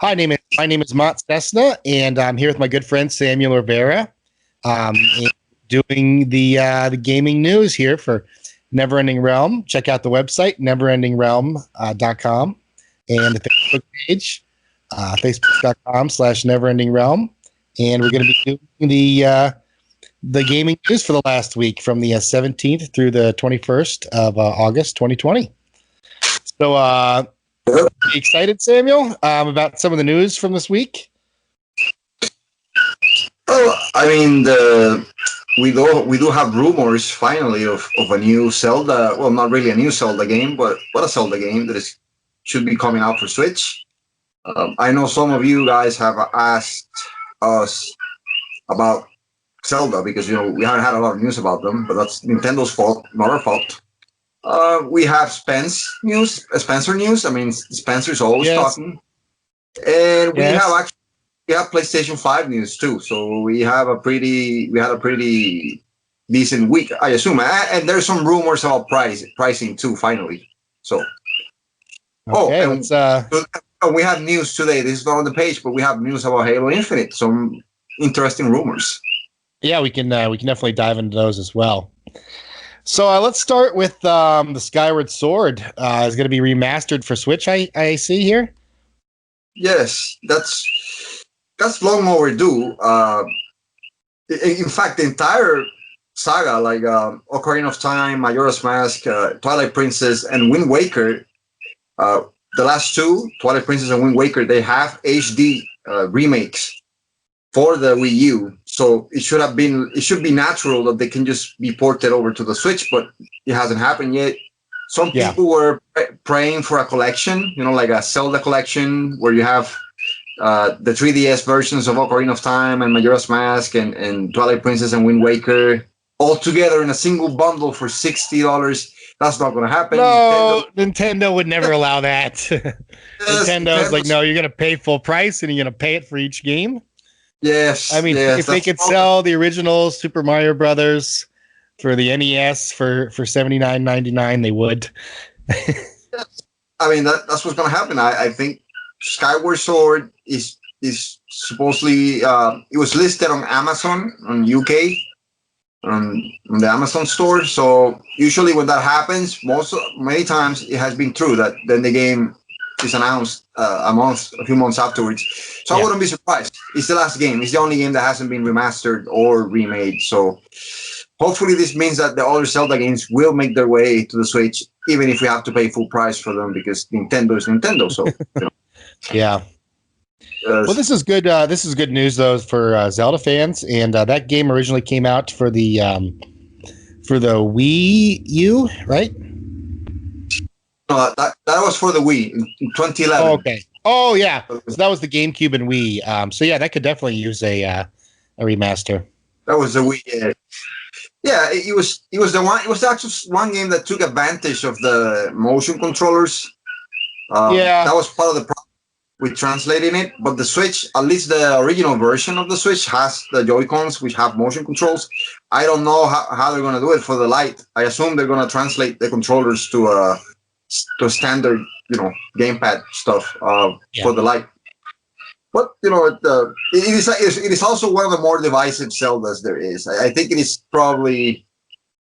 My name is Mont Cessna, and I'm here with my good friend Samuel Rivera, and doing the gaming news here for Neverending Realm. Check out the website neverendingrealm.com and the Facebook page facebook.com/neverendingrealm, and we're going to be doing the gaming news for the last week from the 17th through the 21st of August 2020. So, are you excited, Samuel, about some of the news from this week? Well, I mean, we do have rumors finally of a new Zelda. Well, not really a new Zelda game, but a Zelda game that should be coming out for Switch. I know some of you guys have asked us about Zelda because we haven't had a lot of news about them, but that's Nintendo's fault, not our fault. We have Spencer news. I mean, Spencer's always talking, and we have PlayStation 5 news too. So we had a pretty decent week, I assume. And there's some rumors about pricing too. Finally, so we have news today. This is not on the page, but we have news about Halo Infinite. Some interesting rumors. Yeah, we can definitely dive into those as well. So let's start with the Skyward Sword. Is going to be remastered for Switch. I see here. Yes, that's long overdue. In fact, the entire saga, like Ocarina of Time, Majora's Mask, Twilight Princess, and Wind Waker, the last two, Twilight Princess and Wind Waker, they have HD remakes for the Wii U. So it should be natural that they can just be ported over to the Switch, but it hasn't happened yet. Some people were praying for a collection, like a Zelda collection where you have the 3DS versions of Ocarina of Time and Majora's Mask and Twilight Princess and Wind Waker all together in a single bundle for $60. That's not going to happen. No, Nintendo would never allow that. Nintendo's like, no, you're going to pay full price and you're going to pay it for each game. Yes. I mean, if they could sell the original Super Mario Brothers for the NES for $79.99, they would. I mean, that's what's going to happen. I think Skyward Sword is supposedly it was listed on Amazon on UK on the Amazon store. So usually when that happens, many times it has been true that then the game is announced a few months afterwards. So I wouldn't be surprised. It's the last game. It's the only game that hasn't been remastered or remade. So hopefully this means that the other Zelda games will make their way to the Switch, even if we have to pay full price for them because Nintendo is Nintendo. So yeah. Well, this is good. This is good news though for Zelda fans, and that game originally came out for the Wii U, right? That was for the Wii in 2011. Oh, okay. Oh yeah. So that was the GameCube and Wii. So yeah, that could definitely use a remaster. That was the Wii. Yeah, it was the one. It was actually one game that took advantage of the motion controllers. That was part of the problem with translating it. But the Switch, at least the original version of the Switch, has the Joy-Cons which have motion controls. I don't know how they're going to do it for the Lite. I assume they're going to translate the controllers to standard, gamepad stuff for the Lite. But it is also one of the more divisive Zeldas there is. I think it is probably.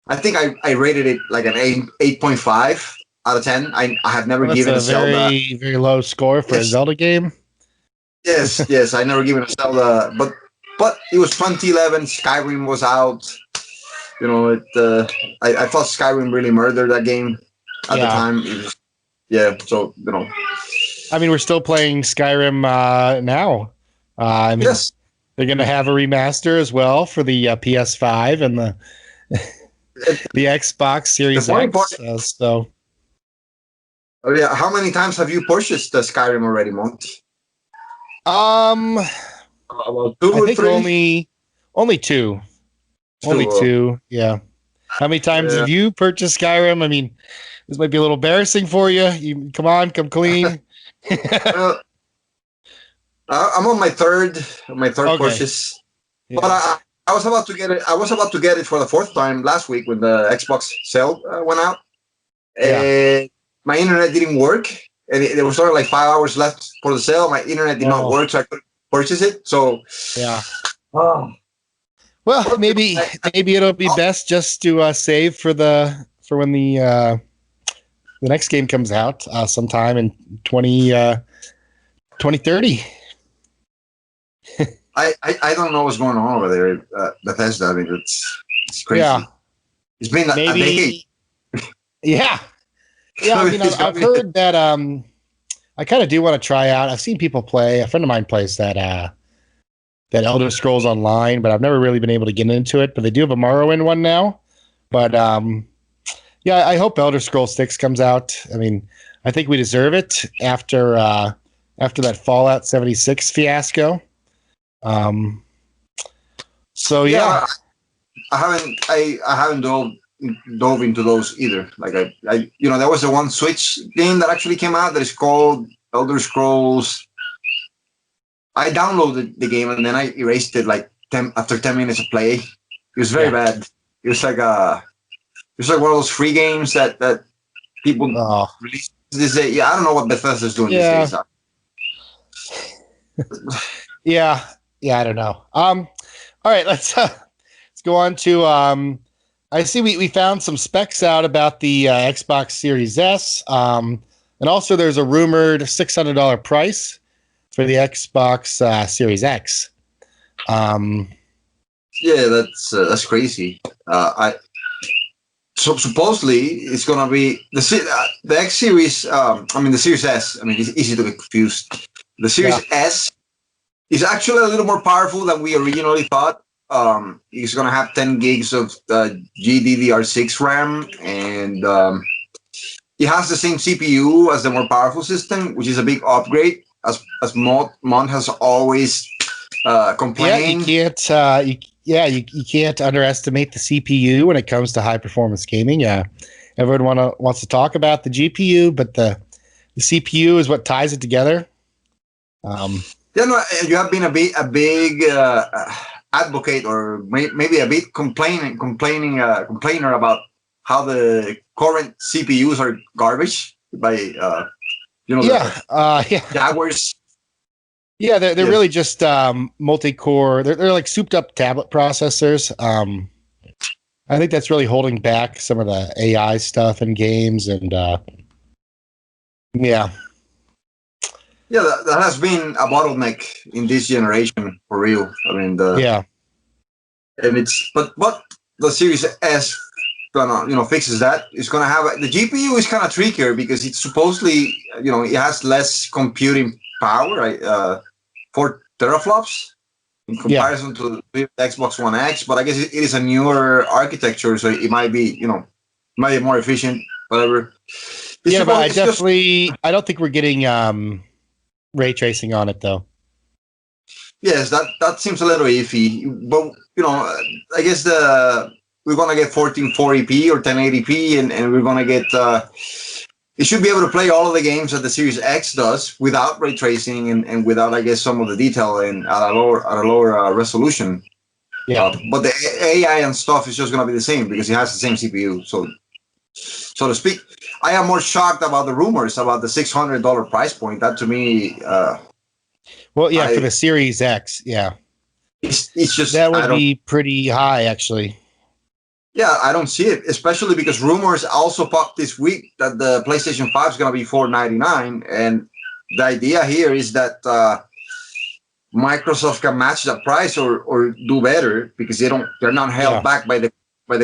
I think I rated it like an 8.5 out of 10. I have never given a Zelda very, very low score for a Zelda game. Yes, I never given a Zelda, but it was 2011. Skyrim was out. I thought Skyrim really murdered that game at the time. So I mean, we're still playing Skyrim now. They're going to have a remaster as well for the PS5 and the Xbox Series X. How many times have you purchased the Skyrim already, Monty? About 2 or 3? Only two. Only two. Yeah. How many times have you purchased Skyrim? I mean, this might be a little embarrassing for you. Come clean. I'm on my third purchase, but I was about to get it. I was about to get it for the fourth time last week when the Xbox sale went out, and my internet didn't work, and there was only like 5 hours left for the sale. My internet did not work, so I couldn't purchase it. So yeah. Oh. Well, maybe it'll be best just to save for when the next game comes out sometime in 2030. I don't know what's going on over there, Bethesda. I mean, it's crazy. Yeah. It's been a decade. Yeah. Yeah, I mean, I've heard that. I kind of do want to try out. I've seen people play. A friend of mine plays that Elder Scrolls Online, but I've never really been able to get into it. But they do have a Morrowind one now. But yeah, I hope Elder Scrolls 6 comes out. I mean, I think we deserve it after that Fallout 76 fiasco. So yeah. I haven't dove into those either. Like I there was a one Switch game that actually came out that is called Elder Scrolls. I downloaded the game and then I erased it like after 10 minutes of play. It was very bad. It was like one of those free games that people release these days. Yeah, I don't know what Bethesda's doing these days. Yeah, I don't know. All right, let's go on to. I see we found some specs out about the Xbox Series S, and also there's a rumored $600 price for the Xbox Series X. Yeah, that's crazy. So supposedly it's gonna be the X Series. The Series S. I mean, it's easy to get confused. The Series S is actually a little more powerful than we originally thought. It's gonna have 10 gigs of GDDR6 RAM, and it has the same CPU as the more powerful system, which is a big upgrade. As Mon has always complained. You can't underestimate the CPU when it comes to high performance gaming. Everyone wants to talk about the GPU, but the CPU is what ties it together. You have been a big advocate, or maybe a bit complainer about how the current CPUs are garbage by Jaguars. Yeah, they're really just multi-core. They're like souped-up tablet processors. I think that's really holding back some of the AI stuff in games, and yeah, that has been a bottleneck in this generation for real. I mean, and it's but the Series S gonna fixes that. It's gonna have the GPU is kind of trickier because it's supposedly it has less computing power, right? 4 teraflops in comparison to the Xbox One X, but I guess it is a newer architecture, so it might be more efficient, whatever. But I don't think we're getting ray tracing on it though. Yes, that seems a little iffy, but I guess we're gonna get 1440p or 1080p, and we're gonna get. It should be able to play all of the games that the Series X does without ray tracing and without, I guess, some of the detail and at a lower resolution. Yeah. But the AI and stuff is just going to be the same because it has the same CPU, so to speak. I am more shocked about the rumors about the $600 price point. That to me, for the Series X, it's just that would be pretty high, actually. Yeah, I don't see it, especially because rumors also popped this week that the PlayStation 5 is going to be $499, and the idea here is that Microsoft can match that price or do better because they're not held back by the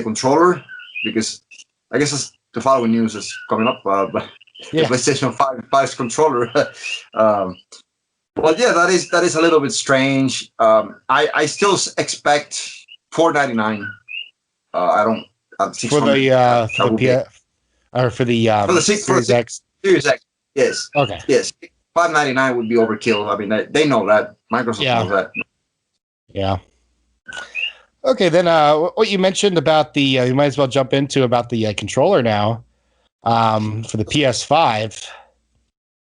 controller. Because I guess that's the following news is coming up, but the PlayStation 5's controller. But that is a little bit strange. I still expect $499. I don't for the Series X. Series X, yes. Okay. Yes, $599 would be overkill. I mean, they know that. Microsoft knows that. Yeah. Okay, then what you mentioned about you might as well jump into about the controller now for the PS5.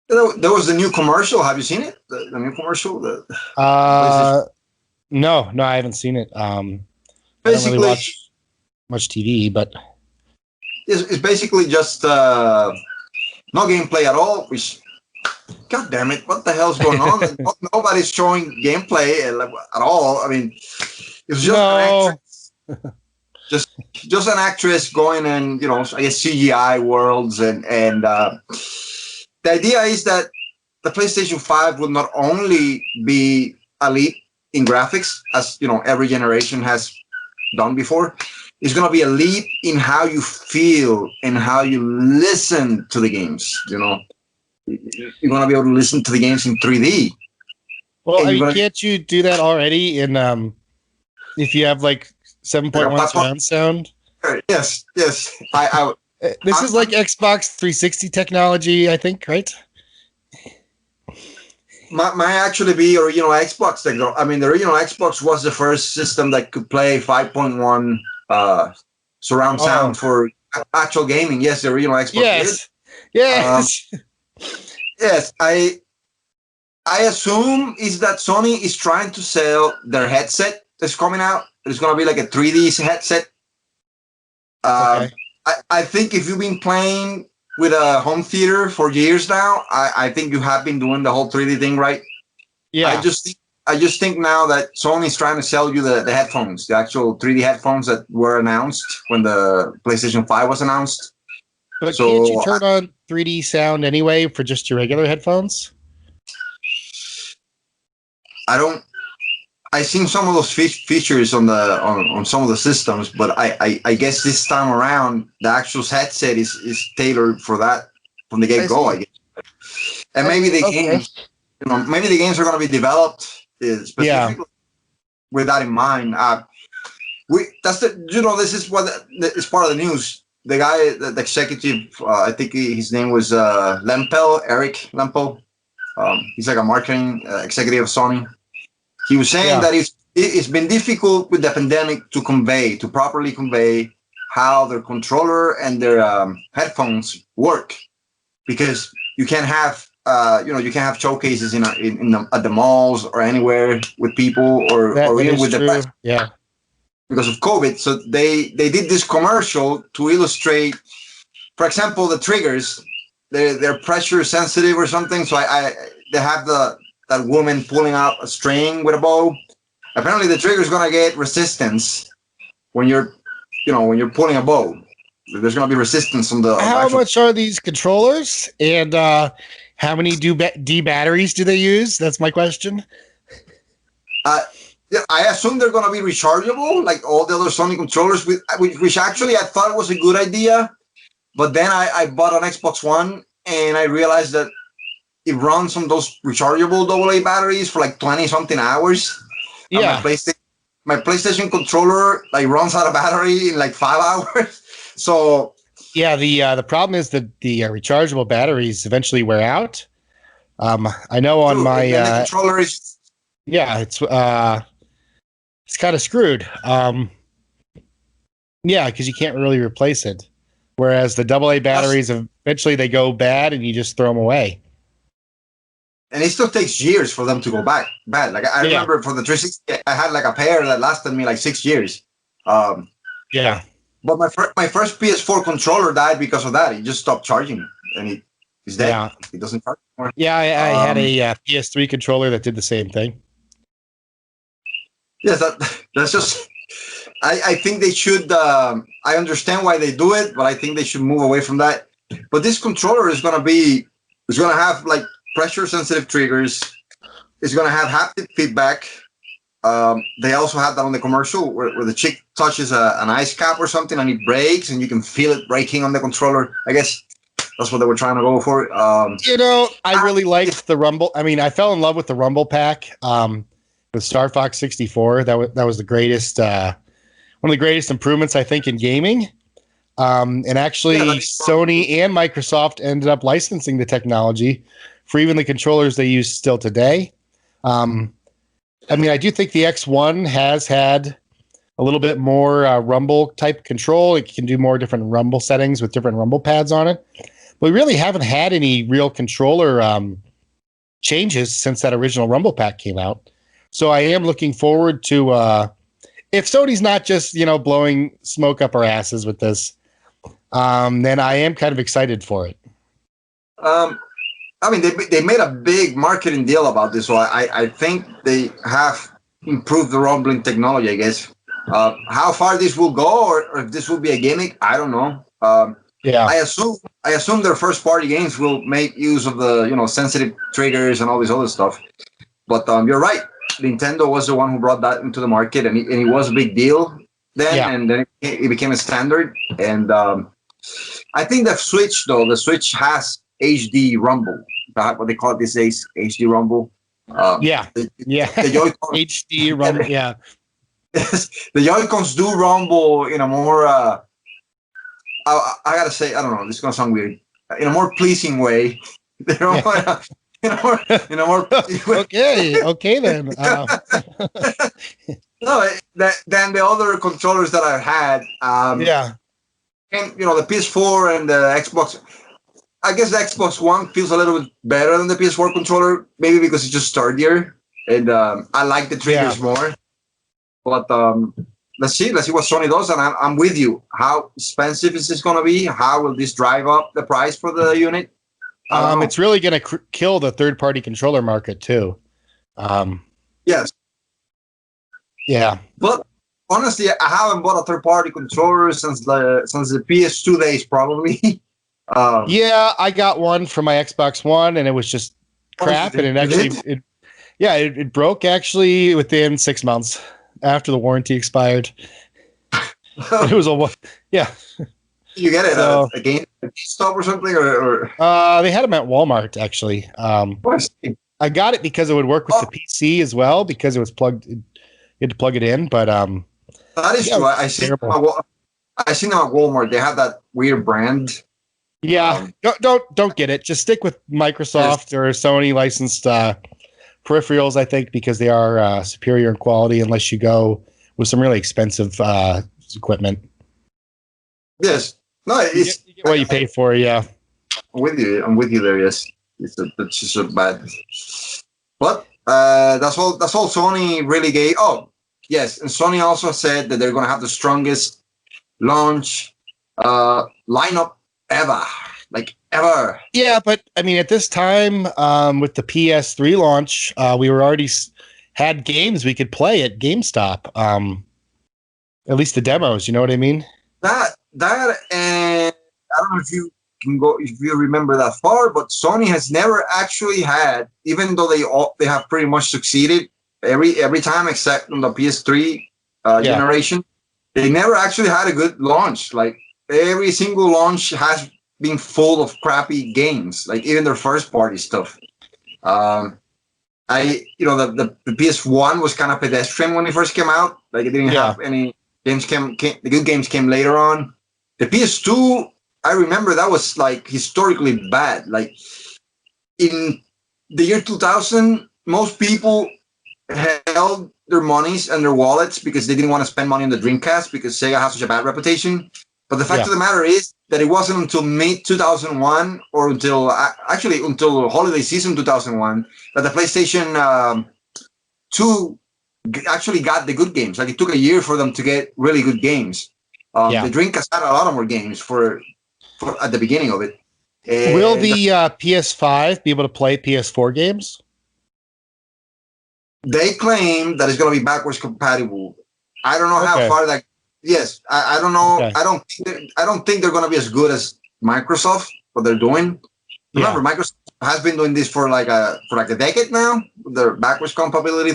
There was a new commercial. Have you seen it? The new commercial? No, I haven't seen it. Basically, I don't really watch much TV, but it's basically just no gameplay at all, which God damn it, what the hell's going on? Like, nobody's showing gameplay at all. I mean, it was just an actress, just an actress going in, you know, I guess CGI worlds, and the idea is that the PlayStation 5 will not only be elite in graphics, as you know, every generation has done before. It's going to be elite in how you feel and how you listen to the games. You know, you're going to be able to listen to the games in 3D. Well, I mean, can't you do that already in if you have like 7.1 surround sound? Yes. This is like Xbox 360 technology, I think, right? Might actually be original Xbox technology. I mean, the original Xbox was the first system that could play 5.1 surround sound for actual gaming. Yes, the original Xbox did. Yes. I assume is that Sony is trying to sell their headset that's coming out. It's going to be like a 3D headset. I think if you've been playing with a home theater for years now, I think you have been doing the whole 3D thing right. Yeah. I just think now that Sony's trying to sell you the headphones, the actual 3D headphones that were announced when the PlayStation 5 was announced. But can't you turn on 3D sound anyway for just your regular headphones? I've seen some of those features on some of the systems, but I guess this time around the actual headset is tailored for that from the get-go, I guess. And maybe games, you know, maybe the games are going to be developed specifically with that in mind. This is what is part of the news. The guy, the executive, I think his name was Eric Lempel. He's like a marketing executive of Sony. He was saying that it's been difficult with the pandemic to properly convey how their controller and their headphones work, because you can't have showcases at the malls or anywhere with people or even with the press. Yeah. Because of COVID. So they did this commercial to illustrate, for example, the triggers. They're pressure sensitive or something. So they have that woman pulling out a string with a bow. Apparently the trigger is going to get resistance when you're pulling a bow. There's going to be resistance on the. How much are these controllers, and how many D batteries do they use? That's my question. I assume they're going to be rechargeable, like all the other Sony controllers, which actually I thought was a good idea. But then I bought an Xbox One and I realized that it runs on those rechargeable AA batteries for like 20-something hours. Yeah. My PlayStation controller like runs out of battery in like 5 hours. So yeah, the problem is that the rechargeable batteries eventually wear out. I know on my the controller is it's kind of screwed. Because you can't really replace it. Whereas the AA batteries eventually they go bad and you just throw them away. And it still takes years for them to go bad. Like I remember for the 360, I had like a pair that lasted me like 6 years. But my first PS4 controller died because of that. It just stopped charging and it's dead. Yeah. It doesn't charge anymore. Yeah, I had a PS3 controller that did the same thing. Yes, that's just. I think they should. I understand why they do it, but I think they should move away from that. But this controller is going to have like pressure sensitive triggers. It's going to have haptic feedback. They also have that on the commercial where the chick touches an ice cap or something and it breaks and you can feel it breaking on the controller. I guess that's what they were trying to go for. I really liked the Rumble. I mean, I fell in love with the Rumble pack with Star Fox 64. That was the greatest, one of the greatest improvements, I think, in gaming. And actually, Sony and Microsoft ended up licensing the technology for even the controllers they use still today. I mean, I do think the X1 has had a little bit more rumble type control. It can do more different rumble settings with different rumble pads on it. But we really haven't had any real controller changes since that original rumble pack came out. So I am looking forward to if Sony's not just, blowing smoke up our asses with this, then I am kind of excited for it. I mean, they made a big marketing deal about this, so I think they have improved the rumbling technology, I guess. How far this will go, or if this will be a gimmick, I don't know. Yeah. I assume their first party games will make use of the sensitive triggers and all this other stuff. But you're right. Nintendo was the one who brought that into the market, and it was a big deal then, Yeah. and then it became a standard. And I think the Switch has HD Rumble, what they call it these days, HD Rumble. Yeah. The Joy-Con, HD run. Yeah. the Joy-Cons do rumble in a more, I gotta say, I don't know, this is gonna sound weird, in a more pleasing way. They're all, in a more Okay then. No, than the other controllers that I've had. Yeah. And the PS4 and the Xbox. I guess the Xbox One feels a little bit better than the PS4 controller, maybe because it's just sturdier, and I like the triggers more. But let's see what Sony does, and I'm with you. How expensive is this going to be? How will this drive up the price for the unit? It's really going to kill the third-party controller market too. Yes. Yeah. But honestly, I haven't bought a third-party controller since the PS2 days, probably. Yeah, I got one for my Xbox One, and it was just crap. And it broke actually within 6 months after the warranty expired. It was yeah. You get it a GameStop or something, or they had them at Walmart actually. I got it because it would work with the PC as well because it was plugged. You had to plug it in, but that is true. I see them at Walmart. They have that weird brand. Yeah, don't get it. Just stick with Microsoft or Sony licensed peripherals, I think, because they are superior in quality unless you go with some really expensive equipment. Yes. No, it's you get what you pay for. Yeah. I'm with you there. Yes. It's just so bad. But that's all Sony really gave. Oh, yes. And Sony also said that they're going to have the strongest launch lineup ever. Yeah, but I mean, at this time, with the PS3 launch, we were already had games we could play at GameStop. At least the demos, you know what I mean? That and I don't know if you remember that far, but Sony has never actually had, even though they have pretty much succeeded every time except on the PS3 generation, they never actually had a good launch. Like every single launch has been full of crappy games, like even their first party stuff. The PS1 was kind of pedestrian when it first came out. Like it didn't have any games. The good games came later on. The PS2, I remember that was like historically bad. Like in the year 2000, most people held their monies and their wallets because they didn't want to spend money on the Dreamcast because Sega has such a bad reputation. But the fact of the matter is that it wasn't until mid 2001 or until holiday season 2001 that the PlayStation 2 actually got the good games. Like it took a year for them to get really good games. The Dreamcast had a lot of more games for at the beginning of it. Will the PS5 be able to play PS4 games? They claim that it's going to be backwards compatible. I don't know how far that. Yes, I don't know. Okay. I don't think they're going to be as good as Microsoft. What they're doing. Remember, Microsoft has been doing this for like a decade now. Their backwards compatibility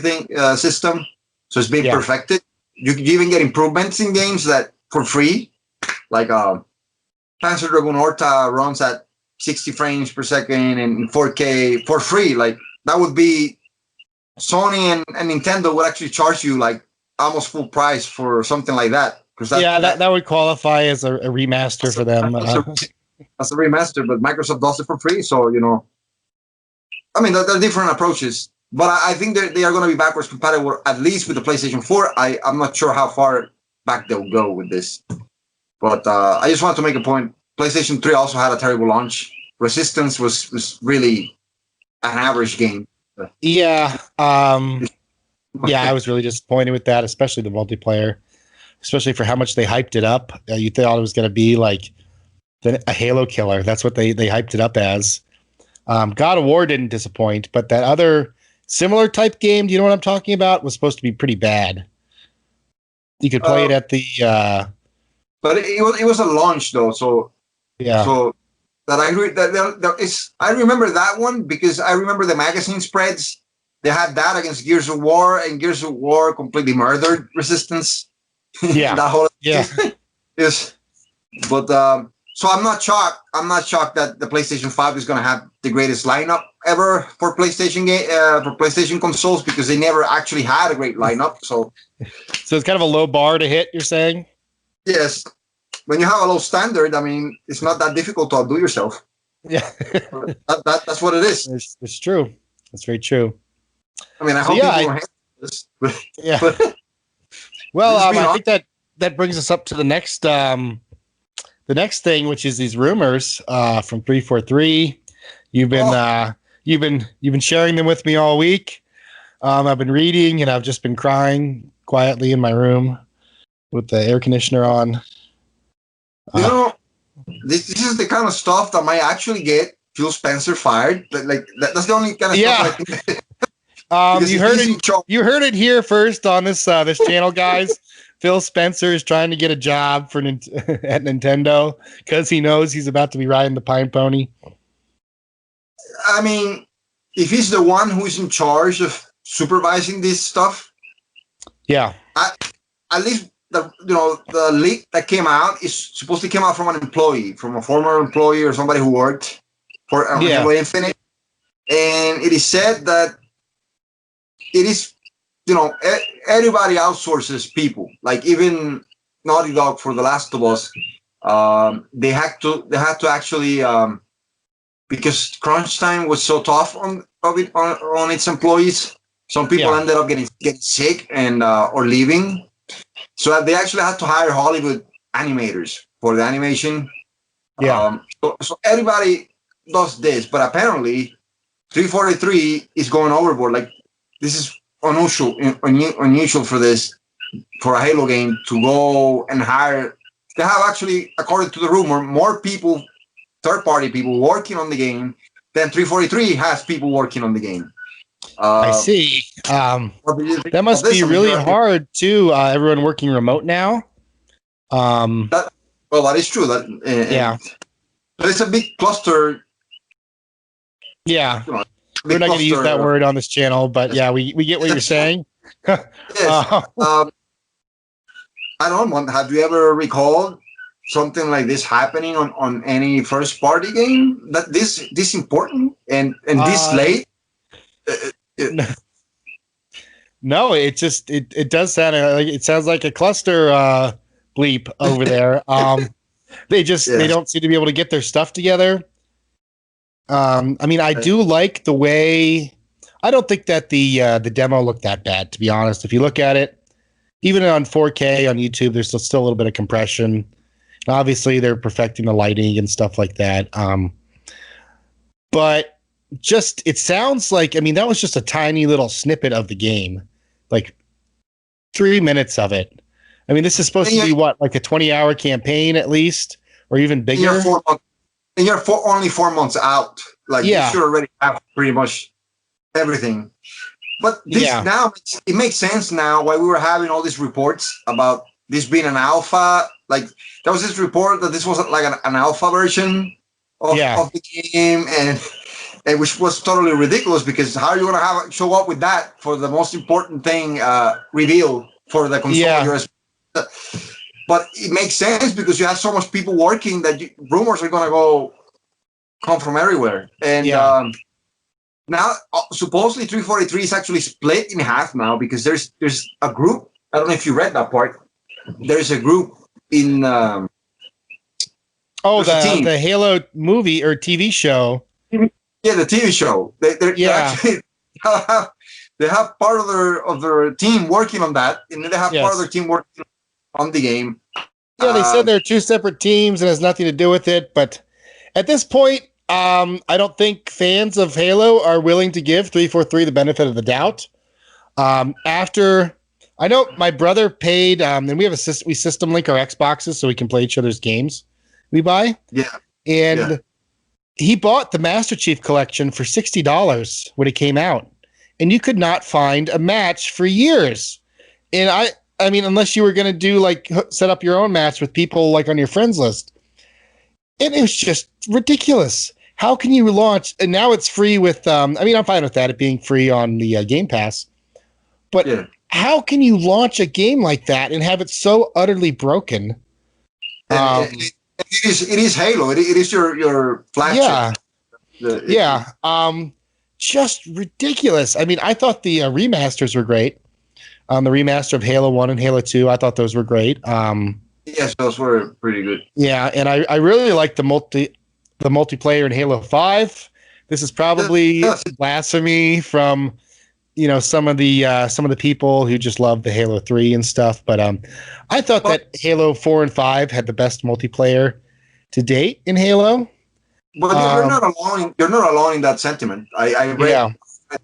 system, so it's been perfected. You can even get improvements in games that for free, like Panzer Dragoon Orta runs at 60 frames per second and 4K for free. Like that would be Sony and Nintendo would actually charge you like almost full price for something like that. That would qualify as a remaster for them. That's a remaster, but Microsoft does it for free. So, I mean, there are different approaches, but I think they are going to be backwards compatible, at least with the PlayStation 4. I'm not sure how far back they'll go with this. But I just wanted to make a point. PlayStation 3 also had a terrible launch. Resistance was really an average game. Yeah. I was really disappointed with that, especially the multiplayer, especially for how much they hyped it up. You thought it was going to be like a Halo killer. That's what they hyped it up as. God of War didn't disappoint, but that other similar type game, do you know what I'm talking about? Was supposed to be pretty bad. You could play it at the. But it was a launch though, so Yeah. So that I agree that there is. I remember that one because I remember the magazine spreads. They had that against Gears of War, and Gears of War completely murdered Resistance. Yeah. That whole Yeah. is. But so I'm not shocked. I'm not shocked that the PlayStation 5 is going to have the greatest lineup ever for PlayStation for PlayStation consoles because they never actually had a great lineup. So it's kind of a low bar to hit. You're saying? Yes. When you have a low standard, I mean, it's not that difficult to outdo yourself. Yeah. That's what it is. It's true. That's very true. I mean, I hope people don't handle this. Yeah. Well, I think that brings us up to the next thing, which is these rumors from 343. You've been sharing them with me all week. I've been reading, and I've just been crying quietly in my room with the air conditioner on. You know, this is the kind of stuff that might actually get Phil Spencer fired. That's the only kind of stuff I think. You heard it here first on this channel, guys. Phil Spencer is trying to get a job at Nintendo because he knows he's about to be riding the pine pony. I mean, if he's the one who's in charge of supervising this stuff, yeah, at least the leak that came out is supposed to come out from an employee, from a former employee or somebody who worked for Halo Infinite, and it is said that it is, everybody outsources people. Like even Naughty Dog for The Last of Us, they had to actually because crunch time was so tough on its employees. Some people ended up getting sick and or leaving. So they actually had to hire Hollywood animators for the animation. Yeah. So everybody does this, but apparently 343 is going overboard. Like this is unusual for a Halo game to go and hire. They have actually, according to the rumor, more people, third-party people working on the game than 343 has people working on the game. I see. That must be really hard too. Everyone working remote now. That is true. But it's a big cluster. Yeah, we're not going to use that word on this channel, but yeah, we get what you're saying. Yes. I don't want. Have you ever recalled something like this happening on any first-party game? That this important and this late. No, it just it does sound like it sounds like a cluster bleep over there. They don't seem to be able to get their stuff together. I mean, I do like the way. I don't think that the demo looked that bad, to be honest. If you look at it, even on 4K on YouTube, there's still a little bit of compression. And obviously, they're perfecting the lighting and stuff like that. But just it sounds like, I mean, that was just a tiny little snippet of the game, like 3 minutes of it. I mean, this is supposed to be what, like a 20-hour campaign at least, or even bigger. And you're only 4 months out. Like you should already have pretty much everything. But this now it makes sense now why we were having all these reports about this being an alpha. Like there was this report that this was like an alpha version of the game, and which was totally ridiculous because how are you going to show up with that for the most important thing reveal for the console? But it makes sense because you have so much people working that rumors are going to come from everywhere. And now supposedly 343 is actually split in half now because there's a group. I don't know if you read that part. There's a group in the Halo movie or TV show. Yeah, the TV show. They have part of their team working on that, and then they have part of their team working on the game. Yeah, they said they're two separate teams and has nothing to do with it. But at this point, I don't think fans of Halo are willing to give 343 the benefit of the doubt. After I know my brother paid, and we have we system link our Xboxes so we can play each other's games we buy. Yeah, and he bought the Master Chief Collection for $60 when it came out, and you could not find a match for years. And I mean, unless you were going to do like set up your own match with people like on your friends list, and it was just ridiculous. How can you launch? And now it's free with. I mean, I'm fine with that, it being free on the Game Pass. But how can you launch a game like that and have it so utterly broken? It is Halo. It is your flagship. Just ridiculous. I mean, I thought the remasters were great. The remaster of Halo 1 and Halo 2, I thought those were great. Yes, those were pretty good. Yeah, and I really like the multiplayer in Halo 5. This is probably blasphemy from some of the people who just love the Halo 3 and stuff, but I thought that Halo 4 and 5 had the best multiplayer to date in Halo. But you're not alone. You're not alone in that sentiment. I read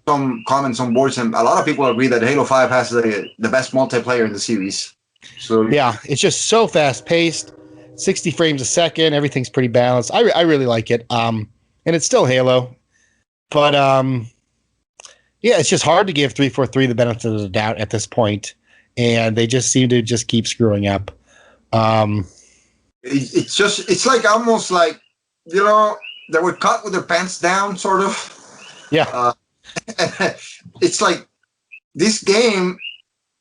some comments on boards, and a lot of people agree that Halo 5 has the best multiplayer in the series. So yeah, it's just so fast paced, 60 frames a second. Everything's pretty balanced. I really like it. And it's still Halo, but yeah, it's just hard to give 343 the benefit of the doubt at this point, and they just seem to just keep screwing up. It's like almost like they were caught with their pants down, sort of. Yeah. It's like this game.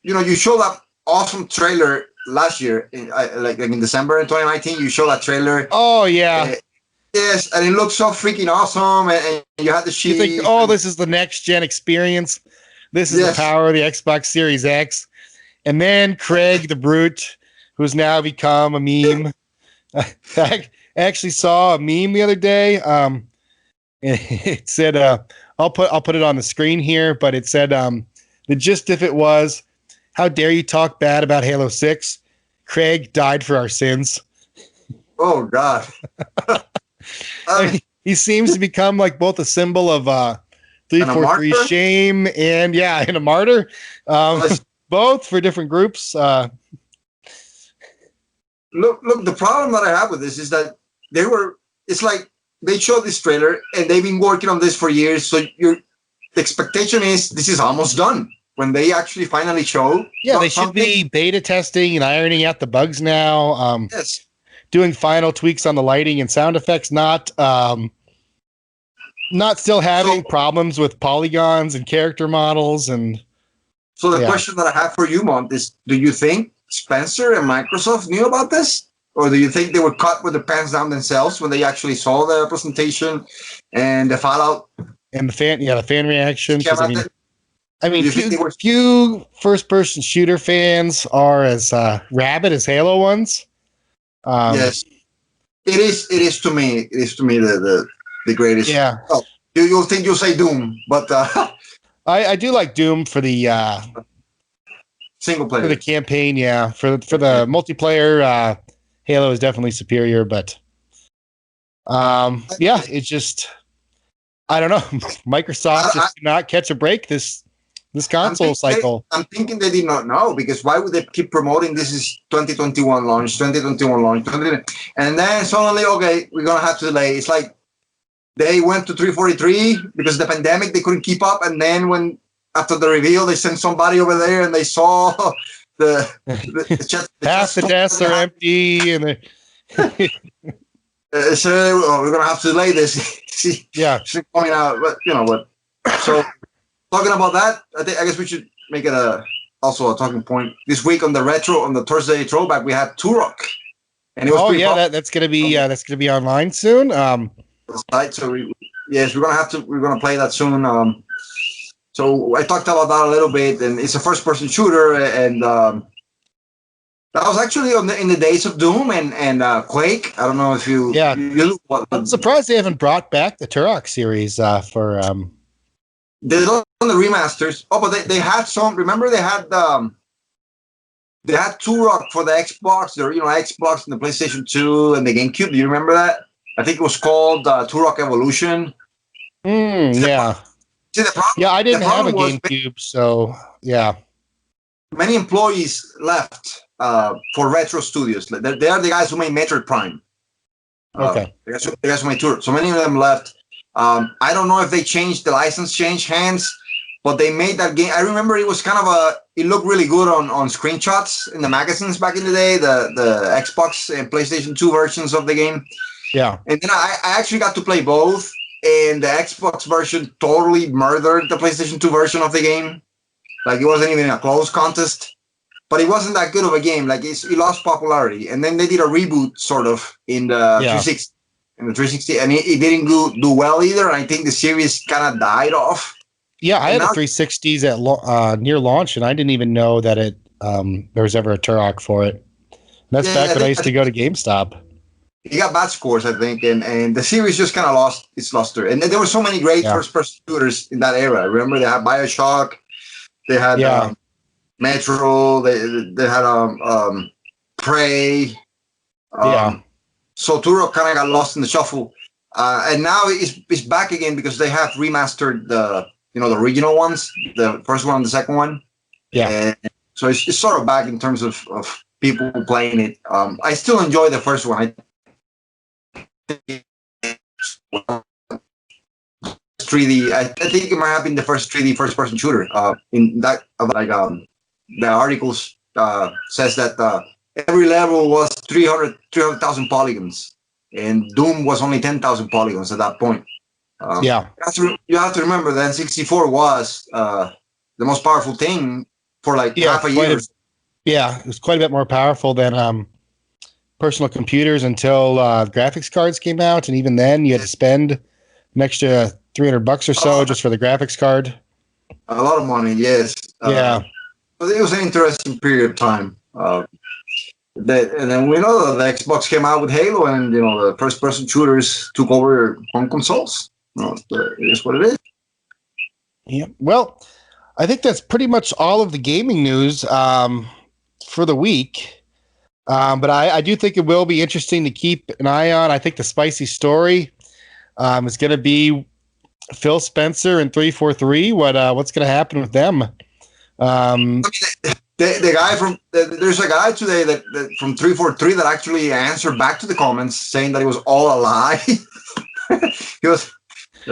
You showed that awesome trailer last year, like in December in 2019. You showed that trailer. Oh yeah. Yes, and it looks so freaking awesome, and you had the sheet. You think, this is the next gen experience. This is the power of the Xbox Series X. And then Craig the Brute, who's now become a meme. I actually saw a meme the other day. It said, I'll put it on the screen here, but it said the gist of it was, how dare you talk bad about Halo 6? Craig died for our sins. Oh God. He seems to become like both a symbol of 343 shame and a martyr. Both for different groups. Look, the problem that I have with this is that it's like they showed this trailer and they've been working on this for years. So the expectation is this is almost done. When they actually finally show. Yeah, they should be beta testing and ironing out the bugs now. Yes. Doing final tweaks on the lighting and sound effects, not still having problems with polygons and character models. And so the question that I have for you, Mont, is: do you think Spencer and Microsoft knew about this, or do you think they were caught with their pants down themselves when they actually saw the presentation and the Fallout and the fan reaction? I mean, few first-person shooter fans are as rabid as Halo ones. Yes, it is to me. It is to me the greatest. Yeah. Oh, you'll think you'll say Doom, but I do like Doom for the single player, for the campaign. Yeah, for the multiplayer, Halo is definitely superior. But it's just I don't know. Microsoft just did not catch a break this console cycle. I'm thinking they did not know, because why would they keep promoting this is 2021 launch, 2021 launch, and then suddenly, okay, we're going to have to delay. It's like they went to 343 because of the pandemic, they couldn't keep up. And then after the reveal, they sent somebody over there and they saw the half the desks are empty. And so we're going to have to delay this. It's coming out, but so talking about that, I guess we should make it also a talking point. This week on the Thursday throwback, we had Turok, and it was that's gonna be online soon. Right, so we're gonna play that soon. So I talked about that a little bit, and it's a first-person shooter, and that was actually in the days of Doom and Quake. I don't know if you. Yeah. I'm surprised they haven't brought back the Turok series for. They don't the remasters. Oh, but they had some. Remember, they had Turok for the Xbox. Xbox and the PlayStation 2 and the GameCube. Do you remember that? I think it was called Turok Evolution. Yeah. See, the problem, I didn't have a GameCube, so yeah. Many employees left for Retro Studios. They are the guys who made Metroid Prime. Okay. They got so many tours. So many of them left. I don't know if they changed the license, changed hands, but they made that game. I remember it was kind of it looked really good on screenshots in the magazines back in the day, the Xbox and PlayStation 2 versions of the game. Yeah. And then I actually got to play both, and the Xbox version totally murdered the PlayStation 2 version of the game. Like, it wasn't even a close contest, but it wasn't that good of a game. Like, it lost popularity. And then they did a reboot, sort of, in the 360. In the 360, and it didn't do well either. And I think the series kind of died off. Yeah, I had a 360s at near launch, and I didn't even know that there was ever a Turok for it. And that's back when I used to go to GameStop. He got bad scores, I think, and the series just kind of lost its luster. And there were so many great first-person shooters in that era. Remember, they had BioShock, they had Metro, they had Prey. So Turok kind of got lost in the shuffle, and now it's back again because they have remastered the original ones, the first one and the second one. Yeah. And so it's sort of back in terms of people playing it. I still enjoy the first one. 3D. I think it might have been the first 3D first-person shooter. In that, the articles says that. Every level was 300,000 polygons, and Doom was only 10,000 polygons at that point. You have to remember that N64 was the most powerful thing for like half a year. It was quite a bit more powerful than personal computers until graphics cards came out, and even then you had to spend an extra $300 or so just for the graphics card. A lot of money, yes. But it was an interesting period of time. And then we know that the Xbox came out with Halo, and the first-person shooters took over home consoles. It is what it is. Yeah. Well, I think that's pretty much all of the gaming news for the week. But I do think it will be interesting to keep an eye on. I think the spicy story is going to be Phil Spencer and 343. What's going to happen with them? The guy from there's a guy today that from 343 that actually answered back to the comments saying that it was all a lie. He was he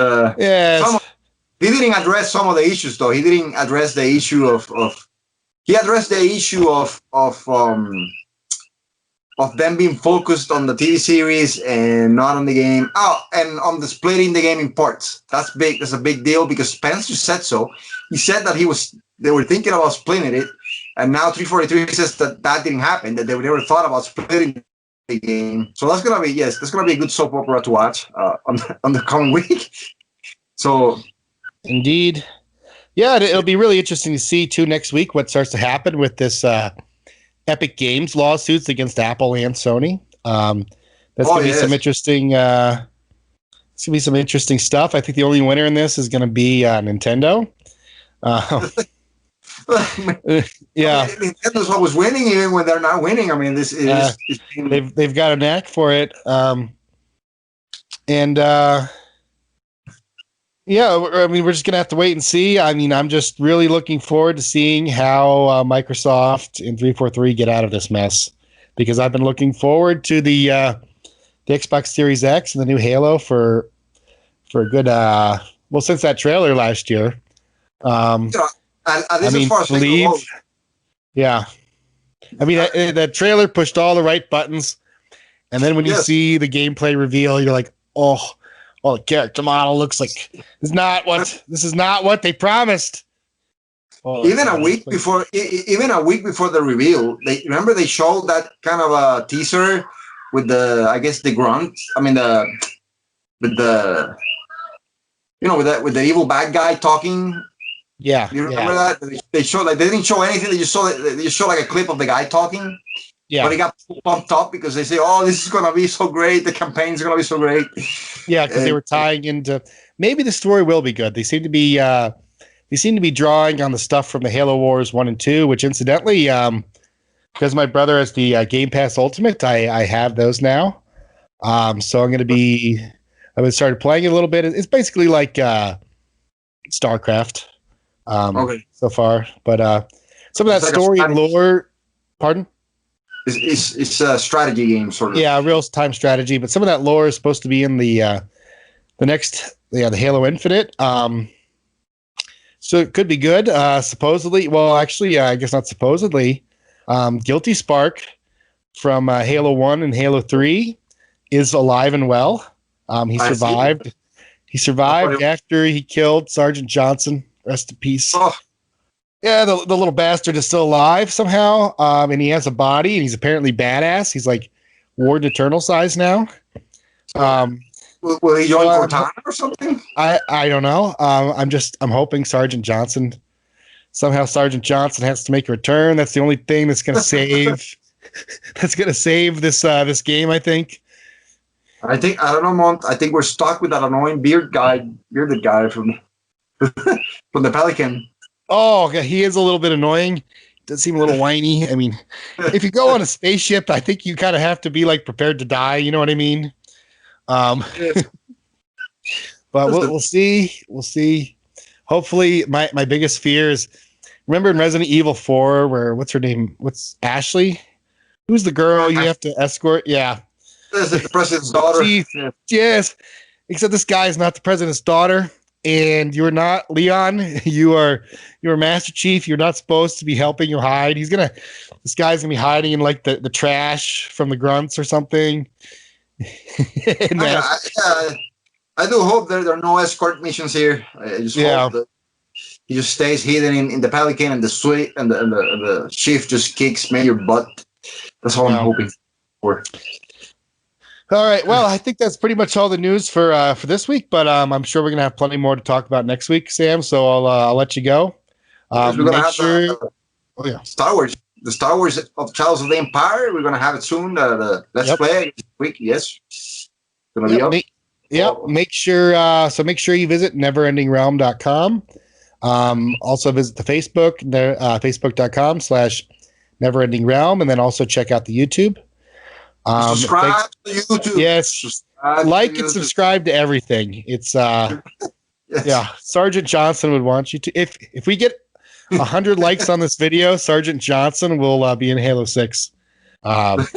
didn't address some of the issues though. He didn't address the issue he addressed the issue of them being focused on the TV series and not on the game. Oh, and on the splitting the game in parts. That's big. That's a big deal because Spencer said so. He said that they were thinking about splitting it. And now 343 says that didn't happen, that they never thought about splitting the game. So that's going to be a good soap opera to watch on the coming week. So, indeed. Yeah, it'll be really interesting to see, too, next week what starts to happen with this Epic Games lawsuits against Apple and Sony. That's going to be some interesting it's going to be some interesting stuff. I think the only winner in this is going to be Nintendo. Nintendo's always winning even when they're not winning. I mean, this is they've got a knack for it. I mean, we're just gonna have to wait and see. I mean, I'm just really looking forward to seeing how Microsoft and 343 get out of this mess, because I've been looking forward to the Xbox Series X and the new Halo for a good since that trailer last year. I mean, that trailer pushed all the right buttons, and then when you see the gameplay reveal, you're like, oh, the character model looks like this is not what they promised. Even a week before the reveal, they showed that kind of a teaser with the grunt. I mean with the evil bad guy talking. Yeah, you remember that they showed they didn't show anything. They just showed like a clip of the guy talking. Yeah, but he got pumped up because they say, "Oh, this is gonna be so great. The campaign's gonna be so great." Yeah, because they were tying into maybe the story will be good. They seem to be drawing on the stuff from the Halo Wars 1 and 2, which incidentally, because my brother has the Game Pass Ultimate, I have those now. So I've been started playing it a little bit. It's basically like StarCraft. So far, but some of that story and lore. Pardon? It's a strategy game, sort of. Yeah, real time strategy. But some of that lore is supposed to be in the next, the Halo Infinite. So it could be good. Supposedly, well, actually, I guess not supposedly. Guilty Spark from Halo 1 and Halo 3 is alive and well. He survived. He survived after he killed Sergeant Johnson. Rest in peace. Oh. Yeah, the little bastard is still alive somehow. And he has a body, and he's apparently badass. He's like Warden Eternal size now. Will he join Cortana or something? I don't know. I'm hoping Sergeant Johnson has to make a return. That's the only thing that's going to save this game, I think. I don't know, Mont. I think we're stuck with that annoying bearded guy from from the Pelican. Oh, okay. He is a little bit annoying. Does seem a little whiny. I mean, if you go on a spaceship, I think you kind of have to be like prepared to die. You know what I mean? But we'll see. We'll see. Hopefully, my biggest fear is, remember in Resident Evil 4, where what's her name? What's Ashley? Who's the girl you have to escort? Yeah. Is it the president's daughter? Yes. Except this guy is not the president's daughter, and you're not Leon. You're Master Chief. You're not supposed to be helping you hide. This guy's gonna be hiding in like the trash from the grunts or something. I do hope there are no escort missions here. I just hope that he just stays hidden in the Pelican, and the suite and the shift just kicks your butt. That's all I'm hoping for. All right. Well, I think that's pretty much all the news for this week, but I'm sure we're gonna have plenty more to talk about next week, Sam. So I'll let you go. We're gonna have Star Wars. The Star Wars of Chalice of the Empire. We're gonna have it soon. The Let's Play this week. Yes. Gonna be up. Make sure you visit neverendingrealm.com. Also visit the Facebook, facebook.com/neverendingrealm, and then also check out the YouTube. Subscribe to YouTube. Yes. Like and subscribe to everything. It's yes. Sergeant Johnson would want you to. If we get 100 likes on this video, Sergeant Johnson will be in Halo 6. No,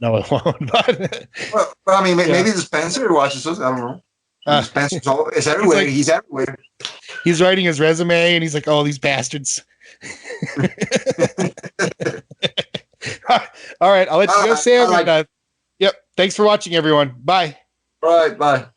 it won't. But I mean, maybe the Spencer watches us. I don't know. Spencer's is everywhere. He's everywhere. He's writing his resume, and he's like, "Oh, these bastards." All right, I'll let you go, Sam. Yep. Thanks for watching, everyone. Bye. All right. Bye.